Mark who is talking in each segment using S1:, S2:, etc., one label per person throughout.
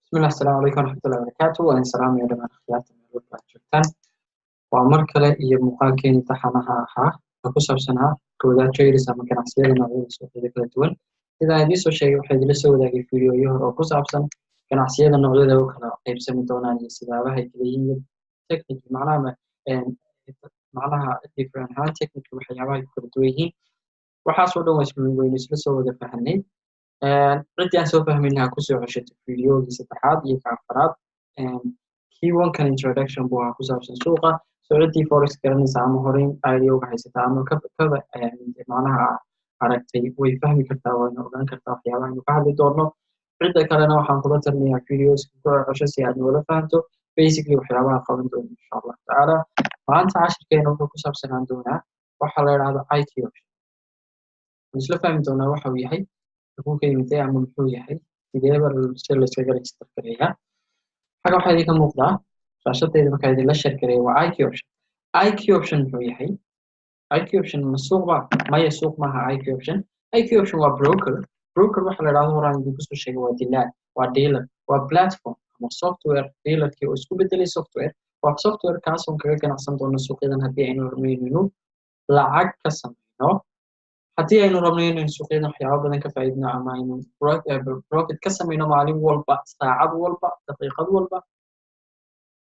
S1: بسم الله السلام عليكم ورحمة الله وبركاته وأنا سلام يا جماعة خيارات من الوقت جبتان ومركلة إيه مقال كين امتحانها فكسب سنة كودا تشيرس أما كان عسير نوعي سوق ذكر الدول إذا هذه سو شيء واحد لسه وذاك الفيديو يهرب كسب سنة كان عسير نوعي ذا وكلا قيب سمي دوناني سبابة هي كذي تكنيك معناها different ها تكنيك وحياة كل دويه وحاسو دو اسمه وينس لسه وذا فهني cidii aan soo fahmaynaha kusoo ceshato fiidiyoogii saddexaad iyo ka afaraad key one-kan introduction buu ahaa ku saabsan suuqa soo ciddii forex garanaysa ama horeyn idioga haysata ama kaba macnaha aragtay way fahmi kartaa wayna ogaan kartaa waxyaabaha aynu ka hadli doonno cidda kalena waxaan kula talinayaa fiidiyooska ku cesho si aad noola fahanto basically waxyaabaha qaban doono insha allah tacaala maanta cashirkeena wuxuu ku saabsanaan doonaa waxa la idhaahdo it option isla fahmi doonaa waxa uu yahay wuxuu ka yimid ama muxuu yahay sideeba si layskaga register gareeyaa xagga waxaa idinka muuqdaa shaashadeeda markaa idinla share gareeya waa IQ option muxuu yahay IQ option ma suuq ba maya suuq maaha IQ option waa broker waxa la idhaahdo horaan idinku soo sheegay waa dilaal waa dealer waa platform ama software dealerkii oo isku bedelay software waa software kaas oon kaga ganacsan doono suuqyadan haddii aynu hormeynayno lacag ka samayno haddii aynu rabno inaynu suuqyada waxyaabo badan ka faa'iidno ama aynu profit ka samayno maalin walba saacad walba daqiiqad walba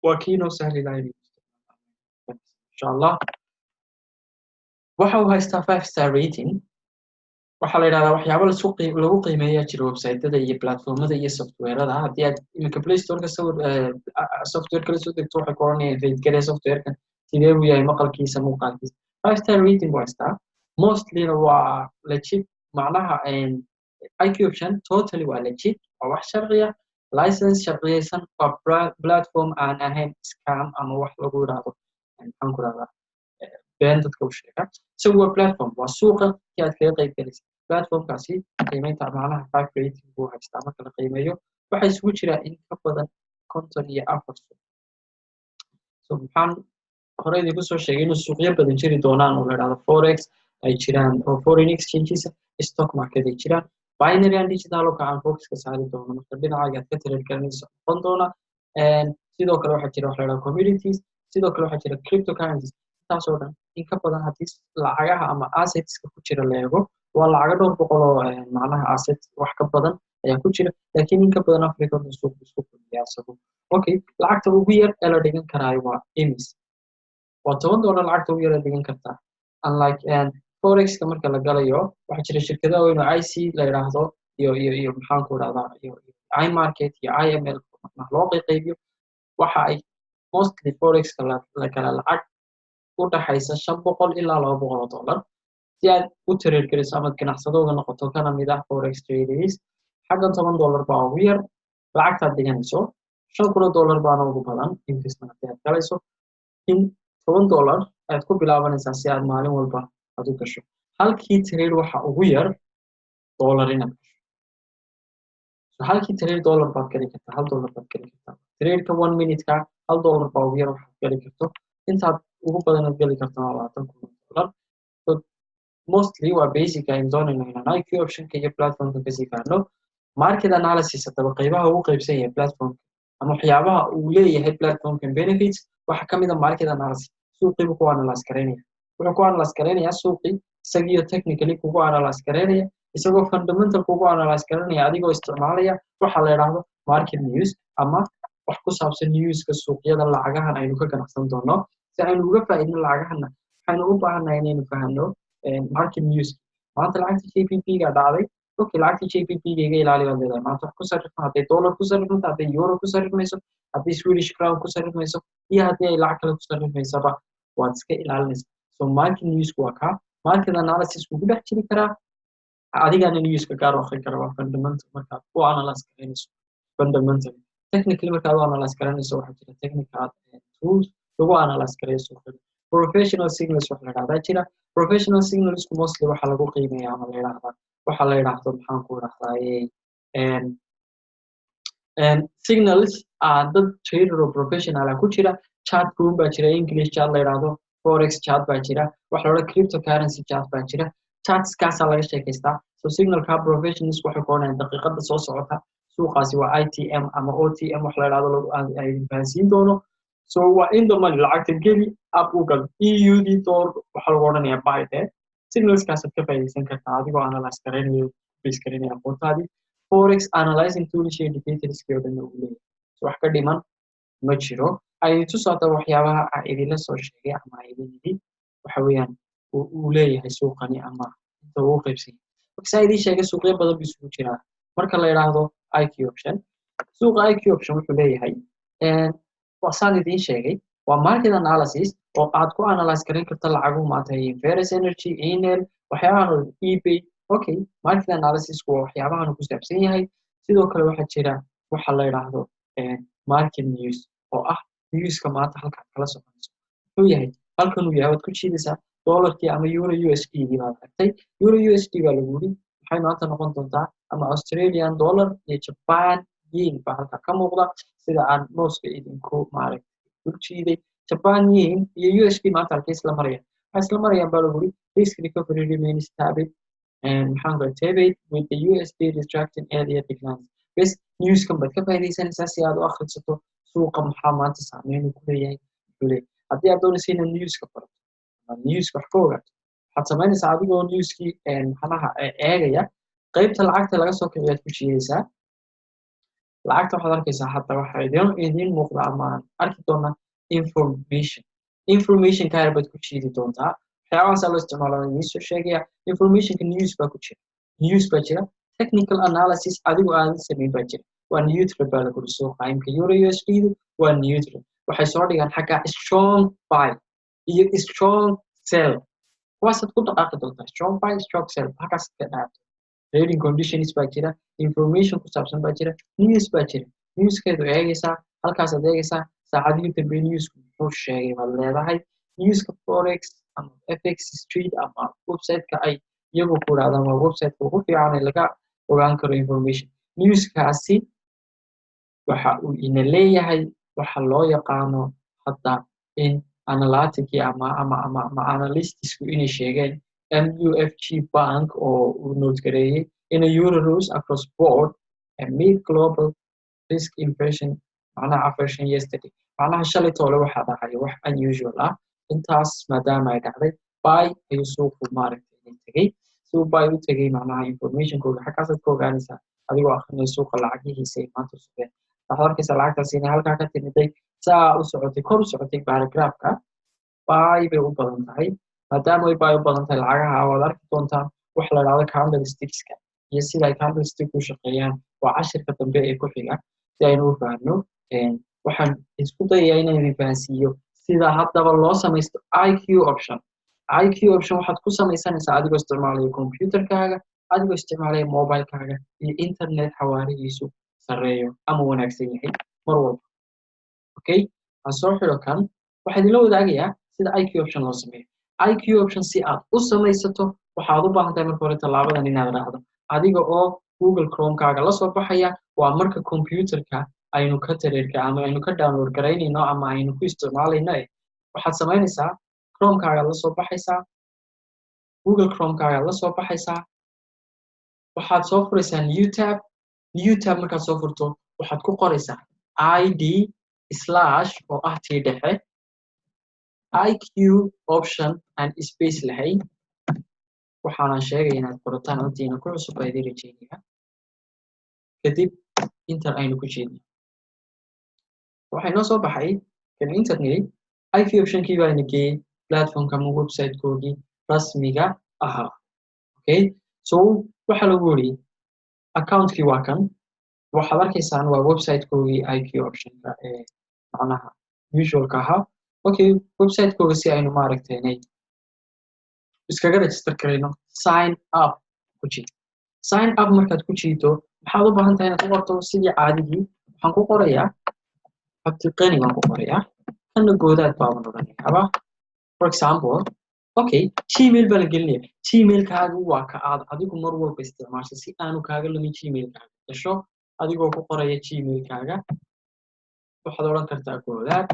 S1: waa kii noo sahli lahayd insha allah waxa uu haystaa 5-star rating waxaa la yidhahdaa waxyaabo lagu qiimeeyaa jira website-ada iyo platformada iyo software-ada haddii aad iminka play store-ka software kala soo degto waxay ku oranayaan rate garee software-kan sidee buu yahay maqalkiisa muuqaalkiisa 5-star rating buu haystaa mostly waa legit macnaha IQ option totally waa legit waa wax sharciya license sharciyeysan waa platform aan ahayn scam ama wax lagu yiraahdo maxaan ku rahdaa been dadka u sheega isagu waa platform waa suuqa kii aad kaga qayb galaysa platformkaasi qiimeynta macnaha 5 rating buu haystaa marka la qiimeeyo waxaa isugu jira in ka badan 54 suuq so maxaan horey idinku soo sheegay inuu suuqyo badan jiri doonaan oo la yidhahdo forex ay jiraan oo foreign exchanges stock market ay jiraan binary and digital oo aan focus ka saari doono marka dhinacaaga aad ka trade garanayso noqon doona sidoo kale waxaa jira wax la yidhahdo communities sidoo kale waxaa jira cryptocurrencies taas oo dhan in ka badan haddii lacagaha ama assetska ku jira la eego waa lacago dhowr boqol oo macnaha asset wax ka badan ayaa ku jira laakiin in ka badan africa suuq isku kulmiya isagu okay lacagta ugu yar ee la dhigan karaayo waa imis waa $10 lacagta ugu yar ee dhigan kartaa unlike forex-ka marka la galayo waxaa jira shirkadaha weyn oo IC la yiraahdo iyo maxaan ku rahdaa iyo iMarket iyo IML loo qaybiyo waxa ay mostly forex-ka la kala lacag u dhaxaysa $500 ilaa $200 si aad u trade garayso ama ganacsadooda noqoto kana mid ah forex traders xagga $10 baa ugu yar lacagtaad dhiganayso $500 baana ugu badan investment aad galayso in $10 aad ku bilaabanaysaa si aad maalin walba aad u gasho halkii trade waxa ugu yar dollar inaad gasho so halkii trade dollar baad gali kartaa $1 baad gali kartaa trade-ka 1 minute-ka $1 baa ugu yar waxaad gali karto intaad ugu badan aad gali kartaa $20 so mostly waa basic aynu doonayno inaan IQ option-ka iyo platform-ka kasii fahanno market analysis haddaba qaybaha ugu qaybsan yahay platform-ka ama waxyaabaha uu leeyahay platform-kan benefits waxaa ka mid ah market analysis suuqii buu ku analyze garaynaya wuxuu ku analyze garaynayaa suuqii isagiyo technically kugu analyze garaynaya isagoo fundamental kugu analyze garanaya adigoo isticmaalaya waxa la yiraahdo market news ama wax ku saabsan newska suuqyada lacagahan aynu ka ganacsan doono si aynu uga faa'iidno lacagahana waxaynu u baahanahay inaynu fahanno market news maanta lacagta JPP-ga dhacday okay lacagta JPP-ga iga ilaali baad leedahay maanta wax ku sarrifma hadday dollar ku sarrifmayso hadday euro ku sarrifmayso hadday Swedish crown ku sarrifmayso iyo haddii ay lacag kale ku sarrifmaysaba waad iska ilaalinaysaa so market news waa ka market analysis ugu dhex jiri karaa adigana newska gaar u akhrin kara waa fundamental markaad u analyze garanayso fundamental technically markaad u analyze garanayso waxaa jira technical tools lagu analyze gareeyo suuqyada professional signals wax la yidhahdaa jira professional signals mostly waxa lagu qiimeeyaa ama la yidhaahdaa waxa la yidhaahdo maxaan ku idhahdaa signals dad trader oo professional ku jira chart room baa jira English chart la yidhaahdo forex chart baa jira wax la yidhahdo cryptocurrency chart baa jira charts kaasa laga sheekaystaa so signalka professionals waxay ku oranayaan daqiiqada soo socota suuqaasi waa ITM ama OTM wax la yidhahdo ay fahansiin doono. So waa in the money lacagta geli up u gal EUD door waxaa lagu odhanayaa buy there. Signalskaasaad ka faa'iidaysan kartaa adigoo analyze garaynayo base garanaya aqoontaadii. Forex analyzing tools iyo indicatorskii oo dhan uu leeyahay. So wax ka dhiman ma jiro. Ay tusaata waxyaabaha aan idinla soo sheegay ama idin yidhi waxa weeyaan uu leeyahay suuqani ama inta uu qaybsan yahay. Marka saa idiin sheegay suuqyo badan buu isugu jiraa. Marka la yidhaahdo IQ option, suuqa IQ option wuxuu leeyahay waa saan idiin sheegay waa market analysis oo aad ku analyze garan karta lacagu maanta Ferrous Energy, Enel, waxyaabahan eBay. Okay, market analysis waa waxyaabahan ku saabsan yahay. Sidoo kale waxaa jira waxa la yidhaahdo market news oo ah newska maanta halkaad kala soconayso. Wuxuu yahay halkan uu yahay waad ku jiidaysaa dollarkii ama euro USD baad aragtay. Euro USD baa lagu yidhi waxay maanta noqon doontaa ama Australian dollar iyo Japan yen baa halka ka muuqda sida aan mooska idinku maaragtay u jiiday. Japan yen iyo USD maanta halkay isla marayaan. Waxay isla marayaan baa lagu yidhi risk recovery remains stable and maxaan tebet with the USD retracting earlier declines. Bes newskan baad ka faa'iidaysanaysaa si aad u akhrisato suuqa maxaa maanta saameyn ku leeyahay. Haddii aad doonaysa inaad newska barato ama newska wax ka ogaato waxaad samaynaysaa adigoo newskii maxanaha eegaya qaybta lacagta laga soo kiciyaad ku jiidaysaa. lacagta waxaad arkaysaa hadda waxaa idiin muuqda ama aan arki doonaa information kaar baad ku jiidi doontaa. waxyaabahaasa loo isticmaalaa idiin soo sheegaya. Informationka news baa ku jira, news baa jira, technical analysis adigu aadan samayn baa jira. waa neutral baa lagu yidhi suuqa imka euro USD waa neutral. waxay soo dhigaan xagga strong buy iyo strong sell. kuwaasaad ku dhaqaaqi doontaa strong buy, strong sell halkaas ka dhaato. Trading conditions baa jira, information ku saabsan baa jira, news baa jira. Newskeedu eegaysaa halkaasaad eegaysaa saacadihii dambe newsku muxuu sheegay baad leedahay. Newska Forex ama FX Street ama website-ka ay iyagu ku yidhahdaan waa website-ka ugu fiican ee laga ogaan karo information. Newskaasi waxa uu ina leeyahay waxa loo yaqaano hadda in analytic ama analystsku inay sheegeen MUFG Bank oo uu note gareeyay in euro rose across board amid global risk inflation macnaha aversion yesterday. macnaha shalay toole waxaa dhacay wax unusual ah. intaas maadaama ay dhacday buy ayuu suuqu maaragtay tegay. suu buy u tegay macnaha informationkooda xagaasaad ka ogaanaysaa adigoo akhrinaya suuqa lacagihiisa ay maanta u sugeen. waxaad arkaysaa lacagtaasi inay halkaa ka timiday saa u socotay kor u socotay paragraafka buy bay u badan tahay. maadaama ay buy u badan tahay lacagaha waad arki doontaa wax la yidhahdo candlestickska iyo sida ay candlestick u shaqeeyaan. waa cashirka dambe ee ku xiga si aynu u fahanno. waxaan isku dayayaa inaan idin fahansiiyo sida haddaba loo samaysto IQ option. IQ option waxaad ku samaysanaysaa adigoo isticmaalaya computerkaaga, adigoo isticmaalaya mobilekaaga iyo internet xawaarihiisu sareeyo ama wanaagsan yahay mar walba. Okay, aan soo xidho kan waxaa idinla wadaagayaa sida IQ option loo sameeyo. IQ option si aad u samaysato waxaad u baahan tahay marka hore tallaabadan inaad raacdo adiga oo Google Chrome-kaaga la soo baxaya. waa marka computerka aynu ka tareerka ama aynu ka download garaynayno ama aynu ku isticmaalayno. waxaad samaynaysaa Chrome-kaaga la soo baxaysaa, Google Chrome-kaaga la soo baxaysaa, waxaad soo furaysaa new tab. markaad soo furto waxaad ku qoraysaa ID/ oo ah tii dhexe IQ option and space lahayn. waxaanan sheegay inaad qorataan intiina ku cusub baa idin rajeynaya. kadib inter aynu ku jeedno waxay noo soo baxay kan internet IQ optionkii baa ina geeyey platformka ama website-koodii rasmiga ahaa. Okay, so waxa lagu yidhi accountkii waa kan waxaad arkaysaan waa website-koodii IQ optionka ee macnaha usualka ahaa. Okay, website-kooda si aynu maaragtay iskaga register karayno sign up ku jiid. sign up markaad ku jiido waxaad u baahan tahay inaad ku qorto sidii caadigii. waxaan ku qorayaa abtiqani baan ku qorayaa kana goodaad baaban odhanayaaba. for example okay, gmail baa la gelinaya. gmailkaaga waa ka aad adigu mar walba isticmaasho si aanu kaaga lumin. gmailkaaga gasho adigoo ku qoraya gmailkaaga. waxaad odhan kartaa goodaad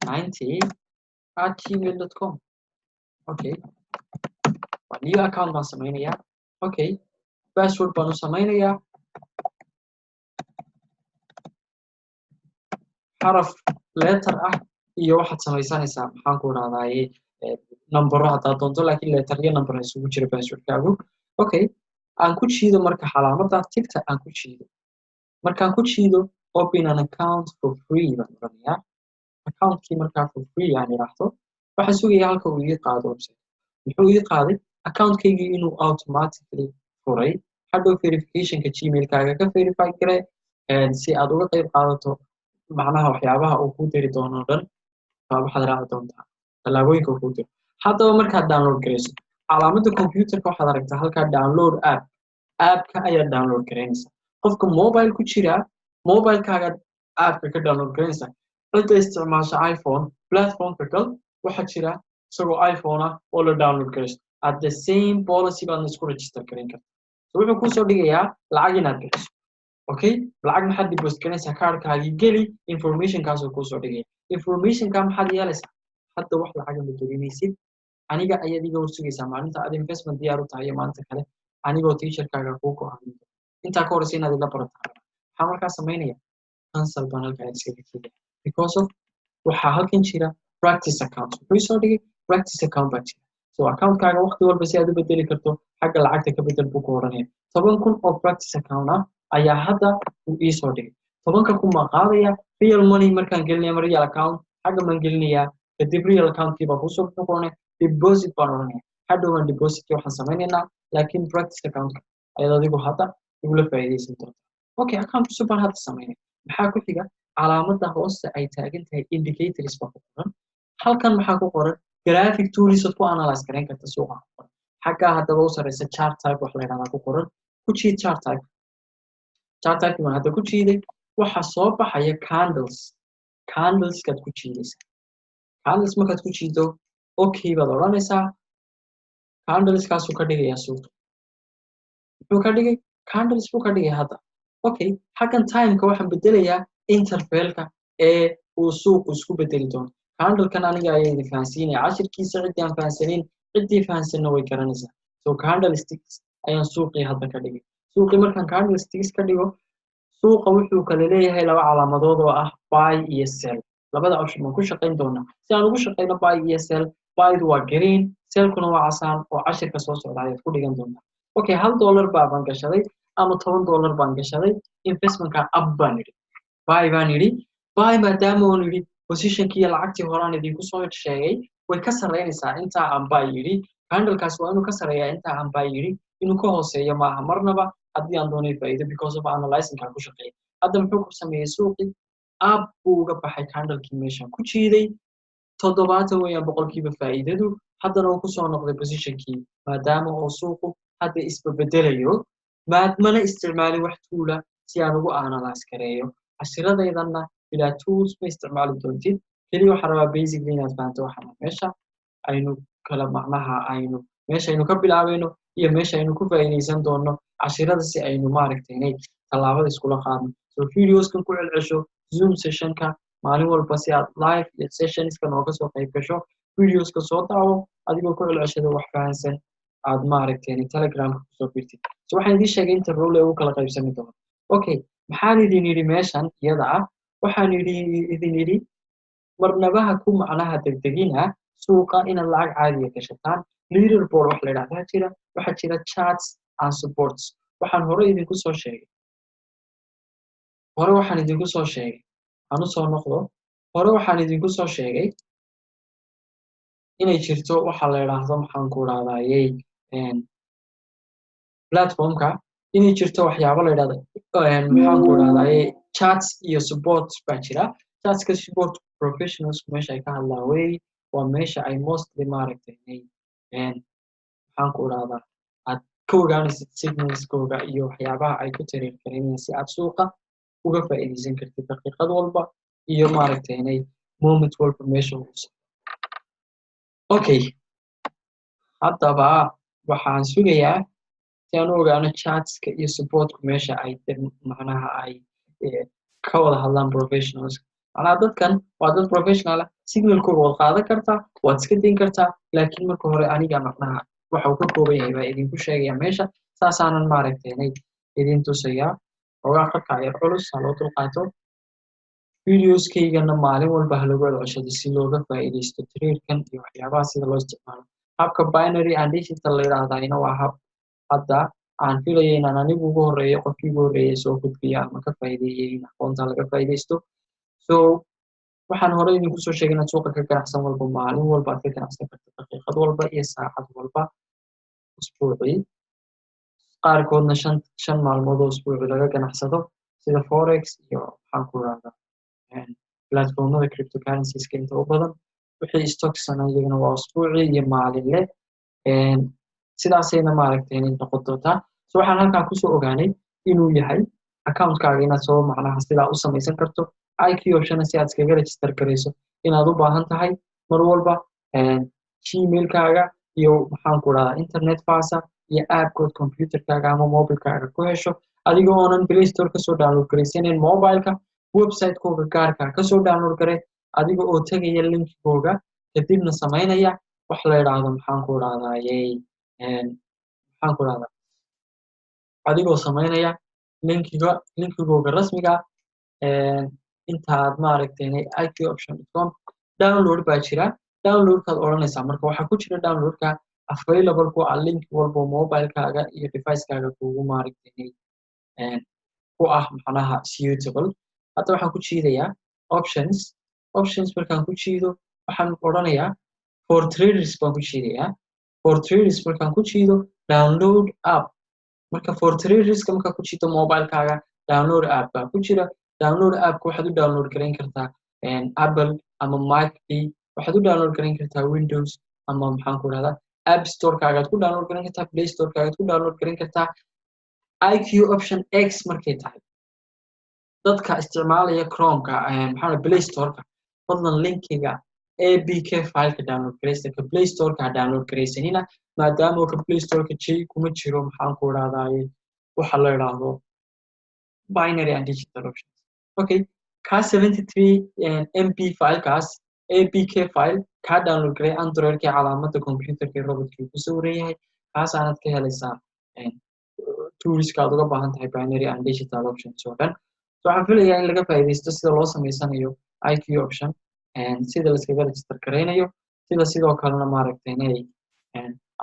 S1: 90@gmail.com. okay, new account baan samaynayaa. okay, password baan u samaynayaa. xaraf letter ah iyo waxaad samaysanaysaa maxaan ku raadaaye number haddaad doonto laakiin letter iyo number isugu jira passwordkaagu okay aan ku jiido marka calaamadda tigta aan ku jiido markaan ku jiido open an account for free baan oranayaa accountkii markaa for free aan idhaahdo waxaan sugayaa halka uu ii qaado website muxuu ii qaaday accountkaygii inuu automatically furay hadhow verificationka gmailkaaga ka verify gare si aad uga qayb qaadato macnaha waxyaabaha uu kuu diri doono dhan waxaad raaci doontaa tallaabooyinka uu kuu diro haddaba markaad download garayso calaamadda computerka waxaad aragtaa halkaa download appka ayaad download garaynaysaa qofka mobile ku jira mobilekaaga appka ka download garaynaysaa cidda isticmaasha iphone platformka gal waxaa jira isagoo iphone ah oo la download garayso at the same policy baadna isku register garayn karta so wuxuu kusoo dhigayaa lacag inaad bixiso okay lacag maxaad deposit garanaysaa kaarkaagii geli informationkaasoo kuusoo dhigaya informationka maxaad yeelaysaa hadda wax lacaga ma gelinaysid aniga ayaad iga horsugaysaa maalinta aad investment diyaar u tahay iyo maalinta kale anigoo teacherkaaga kuu go'aamin intaa ka horeysa inaad ila barataa waxaa markaa samaynaya cancel baan halkaa iskaga tegaya because of waxaa halkan jira practice account wuxuu soo dhigay practice account baa jira so accountkaaga waqti walba si aad u bedeli karto xagga lacagta ka bedel buu ku oranaya 10,000 oo practice account ah ayaa hadda uu ii soo dhigay 10,000 ma qaadaya real money markaan gelinaya real account xagga man gelinaya kadib real account-kii baa kusoo noqonaya deposit baan oranaya hadhow aan depositkii waxaan samaynaynaa laakiin practice account-ka ayaad adigu hadda igula faa'iidaysan doontaa okay account cusub baan hadda samaynaya maxaa ku xiga calaamadda hoosta ay taagan tahay indicators baa ku qoran halkan maxaa ku qoran graphic tools aad ku analyze garayn karta suuqa ku qoran xaggaa haddaba u sarreysa chart type wax la yidhahdaa ku qoran ku jiid chart type baan hadda ku jiiday waxaa soo baxaya candleskaad ku jiidaysaa candles markaad ku jiido okay baad odhanaysaa candleskaasuu ka dhigayaa suuqa muxuu ka dhigay candles buu ka dhigay hadda okay xaggan timeka waxaan bedelayaa intervalka ee uu suuqu isku bedeli doono candlekan aniga ayaa idin fahansiinaya cashirkiisa ciddii aan fahansanayn ciddii fahansanna way garanaysaa so candlesticks ayaan suuqii hadda ka dhigay suuqii markaan candlesticks ka dhigo suuqa wuxuu kale leeyahay laba calaamadood oo ah buy iyo sell labada option baan ku shaqayn doonaa si aan ugu shaqayno buy iyo sell buydu waa green sellkuna waa casaan oo cashirka soo socda ayaad ku dhigan doontaa okay $1 baan gashaday ama $10 baan gashaday investmentka up baan yidhi buy baan yidhi buy maadaama oon yidhi positionkii iyo lacagtii horaan idinku soo sheegay way ka sarreynaysaa intaa aan buy yidhi candlekaas waa inuu ka sarreeyaa intaa aan buy yidhi inuu ka hooseeyo maaha marnaba haddii aan doonay faa'iido because of analyzingkaan ku shaqeeyay hadda muxuu ku sameeyey suuqii up buu uga baxay candlekii meeshaan ku jiiday 70 weeyaan boqolkiiba faa'iidadu haddana uu kusoo noqday positionkii maadaama oo suuqu hadda isbabedelayo mana isticmaalin wax tuula si aan ugu analyze gareeyo cashiradaydanna bilaa tools ma isticmaali doontid keliya waxaa rabaa basically inaad fahanto waxaan meesha aynu kala macnaha meesha aynu ka bilaabayno iyo meesha aynu ku faa'iidaysan doono cashirada si aynu maaragtay inay tallaabada iskula qaadno so videoskan ku celcesho zoom sessionka maalin walba si aad live iyo sessionska nooga soo qayb gasho videoska soo daawo adigoo ku celceshada wax fahansan aad maaragtay telegramka kusoo birtid so waxaan idiin sheegay inta role ee u kala qaybsami doono okay maxaan idin yidhi meeshan iyada ah waxaan idin yidhi marnabaha ku macnaha degdegina suuqa inaad lacag caadiya gashataan leaderboard wax la yidhahdaa waxaa jira charts and supports waxaan hore idinku soo sheegay aan usoo noqdo hore waxaan idinku soo sheegay inay jirto waxa la yidhaahdo maxaan ku raadayay platformka inay jirto waxyaabo la yidhahdo maxaan ku raadayay charts iyo supports baa jira chartska support professionals meesha ay ka hadlaan wey waa meesha ay mostly maaragtay maxaan ku radaa aad ka ogaanaysid signalskooga iyo waxyaabaha ay ku tiriir karinayaan si aad suuqa uga faa'iidaysan kartid daqiiqad walba iyo maaragtay inay moment walba meesha ugu soo okay haddaba waxaan sugayaa si aan u ogaano chartska iyo supportka meesha ay macnaha ay ka wada hadlaan professionals macnaha dadkan waa dad professional ah signalkooga waad qaadan kartaa waad iska dayn kartaa laakiin marka hore aniga macnaha waxa uu ka kooban yahay baa idinku sheegaya meesha saasaanan maaragtay inay idin tusayaa ogaa khadka yar culus ha loo dulqaato videoskaygana maalin walba ha lagu celceshado si looga faa'iidaysto tradekan iyo waxyaabaha sida loo isticmaalo habka binary and digital la yidhaahdayna waa hab hadda aan filayo inaan anigu ugu horreeyo qofkii ugu horreeyay soo gudbiya ama ka faa'iideeyay in aqoonta laga faa'iidaysto so waxaan hore idinku soo sheegay inaad suuqa ka ganacsan walba maalin walba aad ka ganacsan karto daqiiqad walba iyo saacad walba usbuucii qaarkoodna shan maalmood oo usbuuci laga ganacsado sida forex iyo maxaan ku rahdaa platformada cryptocurrencieska inta u badan wixii stocksana iyagana waa usbuuci iyo maalinle sidaasayna maaragtay inay noqon doontaa so waxaan halkaa kusoo ogaanay inuu yahay accountkaaga inaad soo macnaha sidaa u samaysan karto IQ optiona si aad iskaga register garayso inaad u baahan tahay mar walba gmailkaaga iyo maxaan ku rahdaa internet fasa iyo appkood computerkaaga ama mobilkaaga ku hesho adiga oonan play store kasoo download garaysaneyn mobileka website-kooga gaarka kasoo download garay adiga oo tegaya linkigooga kadibna samaynaya wax la yidhaahdo maxaan ku rahdaa adigoo samaynaya linkigooga rasmiga intaad maaragtay iqoption.com download baa jira downloadkaad odhanaysaa marka waxaa ku jira downloadka available ku ah link walbo mobilekaaga iyo devicekaaga kuugu maaragtay ku ah macnaha suitable hadda waxaan ku jiidayaa options markaan ku jiido waxaan odhanayaa for traders baan ku jiidayaa for traders markaan ku jiido download app marka for traderska markaa ku jiido mobilekaaga download app baa ku jira download appka waxaad u download garayn kartaa apple ama mac waxaad u download garayn kartaa windows ama maxaan ku rahdaa app storekagaad ku download garayn kartaa play storekagaad ku download garayn kartaa IQ option X markay tahay dadka isticmaalaya chromeka maxaa play storeka fadlan linkiga APK fileka download garaysta ka play storeka ha download garaysanina maadaama ka play storeka j kuma jiro maxaan ku rahdaye waxa la yidhaahdo binary and digital options okay ka 73 MB filekaas APK file ka download garay androidka calaamada computerka robotka ku sawiran yahay kaas aanad ka helaysaa toolska aad uga baahan tahay binary and digital options oo dhan so waxaan filayaa in laga faa'iidaysto sida loo samaysanayo IQ option sida la iskaga register garaynayo sidoo kalena maaragtay inay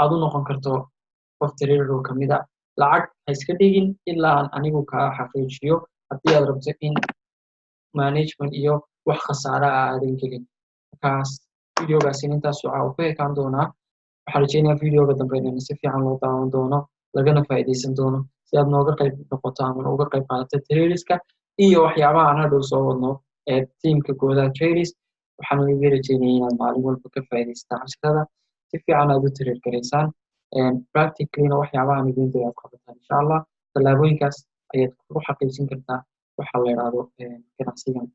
S1: aad u noqon karto qof trader oo kamid ah lacag ha iska dhigin ilaa aan anigu kaa xaqiijiyo haddii aad rabto in management iyo wax khasaare ah aadan gelin markaas videogaasina intaas waxaa uu ku ekaan doonaa waxaan rajeynayaa videoga dambe inayna si fiican loo daawan doono lagana faa'iidaysan doono si aad nooga qayb noqoto ama uga qayb qaadato traderska iyo waxyaabaha aan hadhow soo wadno ee tiimka goodaha traders waxaan idin rajeynaya inaad maalin walba ka faa'iidaystaan casharada si fiican aad u trade garaysaan practicallyna waxyaabaha aan idin diyaar qabataan insha allah tallaabooyinkaas ayaad ku xaqiijin kartaa waxa la yidhaahdo ganacsigan